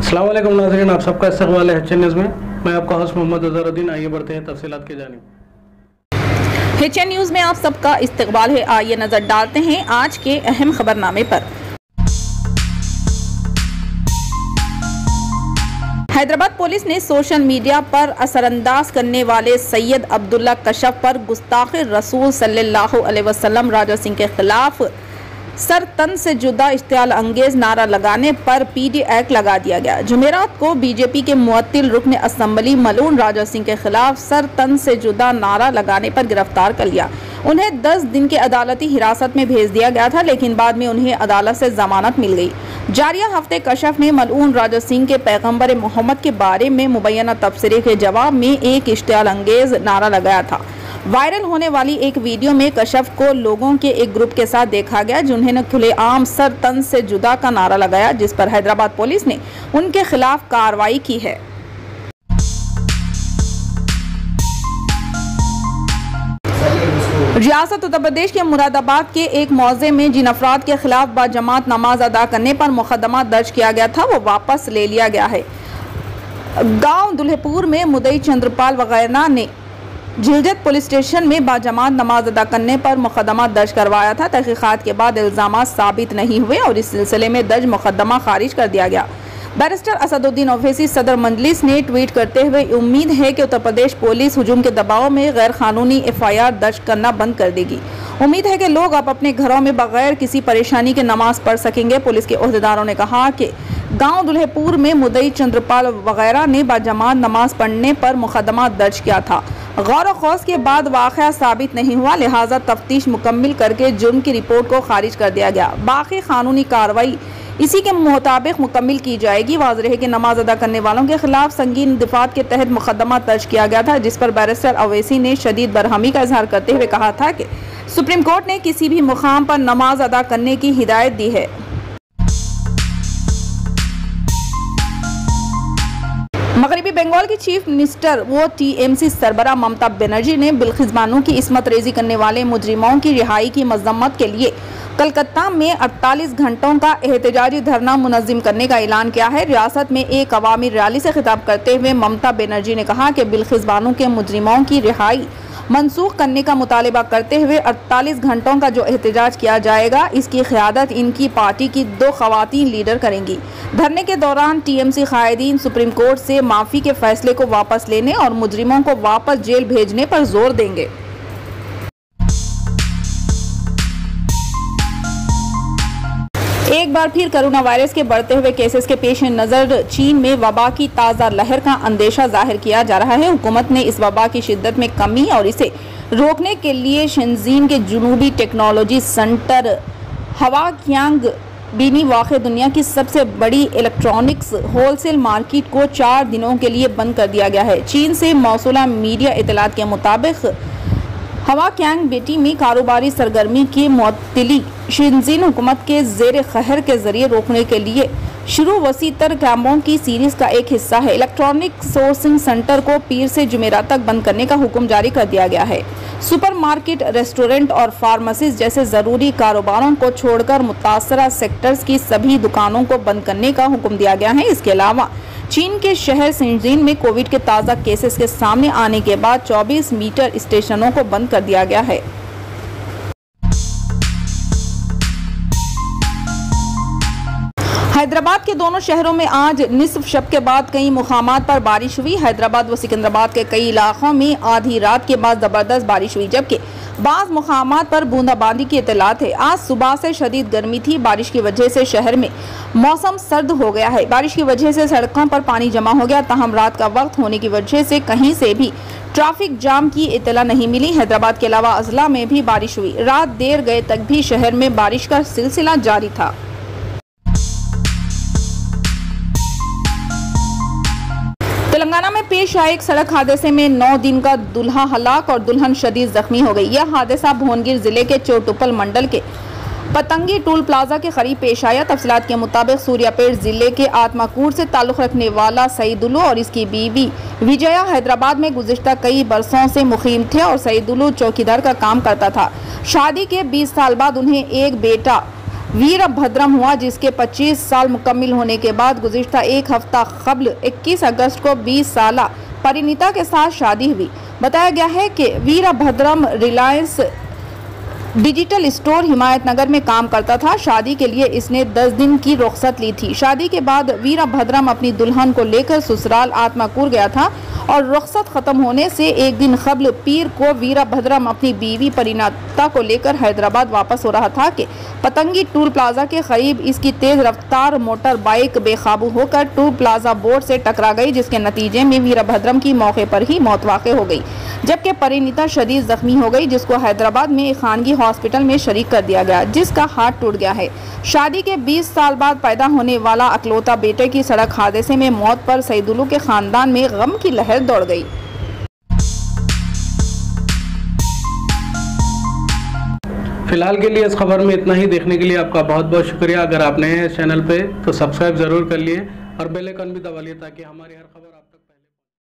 अस्सलाम वालेकुम नाज़रीन, आप सबका इस्तक़बाल है HN न्यूज़ में। मैं आपका होस्ट मोहम्मद अज़हरुद्दीन। आइए बढ़ते हैं तफसीलात की जानिब। HN न्यूज़ में आप सबका इस्तक़बाल है। आइए नजर डालते हैं आज के अहम खबरनामे पर। हैदराबाद पुलिस ने सोशल मीडिया पर असरअंदाज करने वाले सैयद अब्दुल्ला कशफ पर गुस्ताख़ रसूल सल्लल्लाहु अलैहि वसल्लम राजा सिंह के खिलाफ सर तन से जुदा इश्तियाल अंगेज नारा लगाने पर PD एक्ट लगा दिया गया। जुमेरात को बीजेपी के मुअत्तिल रुकन असम्बली मलून राजा सिंह के खिलाफ सर तन से जुदा नारा लगाने पर गिरफ्तार कर लिया। उन्हें 10 दिन के अदालती हिरासत में भेज दिया गया था, लेकिन बाद में उन्हें अदालत से जमानत मिल गई। जारिया हफ्ते कशफ ने मलऊन राजा सिंह के पैगंबर मोहम्मद के बारे में मुबैना तबसरे के जवाब में एक इश्तियाल अंगेज नारा लगाया था। वायरल होने वाली एक वीडियो में कशफ को लोगों के एक ग्रुप के साथ देखा गया जिन्होंने खुलेआम सर तन से जुदा का नारा लगाया, जिस पर हैदराबाद पुलिस ने उनके खिलाफ कार्रवाई की है। रियासत उत्तर प्रदेश के मुरादाबाद के एक मौजे में जिन अफराद के खिलाफ बाजमात नमाज अदा करने पर मुकदमा दर्ज किया गया था वो वापस ले लिया गया है। गांव दुल्हेपुर में मुदई चंद्रपाल वगैरह ने झिलजत पुलिस स्टेशन में बाजमात नमाज अदा करने पर मुकदमा दर्ज करवाया था। तहकीकात के बाद इल्जामात साबित नहीं हुए और इस सिलसिले में दर्ज मुकदमा खारिज कर दिया गया। बैरिस्टर असदुद्दीन ओवैसी सदर मजलिस ने ट्वीट करते हुए उम्मीद है कि उत्तर प्रदेश पुलिस हुजूम के दबाव में गैर कानूनी FIR दर्ज करना बंद कर देगी। उम्मीद है कि लोग अब अपने घरों में बगैर किसी परेशानी के नमाज पढ़ सकेंगे। पुलिस के ओहदेदारों ने कहा कि गांव दुल्हेपुर में मुदई चंद्रपाल वगैरह ने बाजमात नमाज पढ़ने पर मुकदमा दर्ज किया था। गौर खौस के बाद वाक़या साबित नहीं हुआ, लिहाजा तफ्तीश मुकम्मिल करके जुर्म की रिपोर्ट को खारिज कर दिया गया। बाकी कानूनी कार्रवाई इसी के मुताबिक मुकम्मिल की जाएगी। वाज़ेह है कि नमाज अदा करने वालों के खिलाफ संगीन दिफात के तहत मुकदमा दर्ज किया गया था, जिस पर बैरिस्टर ओवैसी ने शदीद बरहमी का इजहार करते हुए कहा था कि सुप्रीम कोर्ट ने किसी भी मुकाम पर नमाज अदा करने की हिदायत दी है। मगरबी बंगाल की चीफ मिनिस्टर वो TMC सरबराह ममता बनर्जी ने बिल्किस बानो की इस्मत रेजी करने वाले मुजरिमों की रिहाई की मजम्मत के लिए कलकत्ता में 48 घंटों का एहतजाजी धरना मुनज़्ज़म करने का ऐलान किया है। रियासत में एक अवामी रैली से खिताब करते हुए ममता बनर्जी ने कहा कि बिल्किस बानो के मुजरिमों की रिहाई मनसूख करने का मुतालबा करते हुए 48 घंटों का जो एहतजाज किया जाएगा, इसकी क़यादत इनकी पार्टी की 2 ख़वातीन लीडर करेंगी। धरने के दौरान TMC कायदीन सुप्रीम कोर्ट से माफ़ी के फैसले को वापस लेने और मुजरिमों को वापस जेल भेजने पर जोर देंगे। एक बार फिर कोरोना वायरस के बढ़ते हुए केसेस के पेश नज़र चीन में वबा की ताज़ा लहर का अंदेशा जाहिर किया जा रहा है। हुकूमत ने इस वबा की शिद्दत में कमी और इसे रोकने के लिए शेंजीन के जुनूबी टेक्नोलॉजी सेंटर हवाक्यांग बीनी वाक़ दुनिया की सबसे बड़ी इलेक्ट्रॉनिक्स होलसेल मार्केट को 4 दिनों के लिए बंद कर दिया गया है। चीन से मौसूला मीडिया इतलात के मुताबिक हवाक्यांग बेटी में कारोबारी सरगर्मी की मुअत्तली शेंजीन हुकूमत के ज़ेर कहर के जरिए रोकने के लिए शुरू वसीतर कैंपों की सीरीज का एक हिस्सा है। इलेक्ट्रॉनिक सोर्सिंग सेंटर को पीर से जुमेरात तक बंद करने का हुक्म जारी कर दिया गया है। सुपरमार्केट, रेस्टोरेंट और फार्मेसीज जैसे ज़रूरी कारोबारों को छोड़कर मुतासरा सेक्टर्स की सभी दुकानों को बंद करने का हुक्म दिया गया है। इसके अलावा चीन के शहर शेंजीन में कोविड के ताज़ा केसेस के सामने आने के बाद 24 मीटर स्टेशनों को बंद कर दिया गया है। हैदराबाद के दोनों शहरों में आज निसफ शब के बाद कई मुकामात पर बारिश हुई। हैदराबाद व सिकंदराबाद के कई इलाकों में आधी रात के बाद ज़बरदस्त बारिश हुई, जबकि बाज़ मुकामात पर बूंदाबांदी की इतलात है। आज सुबह से शदीद गर्मी थी। बारिश की वजह से शहर में मौसम सर्द हो गया है। बारिश की वजह से सड़कों पर पानी जमा हो गया। ताहम रात का वक्त होने की वजह से कहीं से भी ट्रैफिक जाम की इतला नहीं मिली। हैदराबाद के अलावा अजला में भी बारिश हुई। रात देर गए तक भी शहर में बारिश का सिलसिला जारी था। तेलंगाना में पेश आए एक सड़क हादसे में 9 दिन का दूल्हा हलाक और दुल्हन शदीद जख्मी हो गई। यह हादसा भुवनगिर जिले के चोटुपल मंडल के पतंगी टोल प्लाजा के करीब पेश आया। तफसीलात के मुताबिक सूर्यापेट जिले के आत्माकूर से ताल्लुक़ रखने वाला सईदुल्लू और इसकी बीवी विजया हैदराबाद में गुज़िश्ता कई बरसों से मुकीम थे और सईदुल्लू चौकीदार का काम करता था। शादी के 20 साल बाद उन्हें एक बेटा वीरभद्रम हुआ, जिसके 25 साल मुकम्मिल होने के बाद गुज़िश्ता एक हफ्ता कबल 21 अगस्त को 20 साला परिणीता के साथ शादी हुई। बताया गया है कि वीरभद्रम रिलायंस डिजिटल स्टोर हिमायतनगर में काम करता था। शादी के लिए इसने 10 दिन की रुख्सत ली थी। शादी के बाद वीरभद्रम अपनी दुल्हन को लेकर ससुराल आत्माकूर गया था और रुख्सत खत्म होने से एक दिन कबल पीर को वीरभद्रम अपनी बीवी परिणीता को लेकर हैदराबाद वापस हो रहा था कि पतंगी टूल प्लाजा के करीब इसकी तेज रफ्तार मोटर बाइक बेकाबू होकर टूल प्लाजा बोर्ड से टकरा गई, जिसके नतीजे में वीरभद्रम की मौके पर ही मौत वाक़ हो गई, जबकि परिणीता शदीद जख्मी हो गई, जिसको हैदराबाद में एक खानगी हॉस्पिटल में शरीक कर दिया गया, जिसका हाथ टूट गया है। शादी के 20 साल बाद पैदा होने वाला अकलौता बेटे की सड़क हादसे में मौत पर सईदुल्लू के खानदान में गम की लहर दौड़ गई। फिलहाल के लिए इस खबर में इतना ही। देखने के लिए आपका बहुत बहुत शुक्रिया। अगर आप नए हैं चैनल पे तो सब्सक्राइब जरूर कर लिए और बेल आइकन भी दबा लिए ताकि हमारी हर खबर आप तक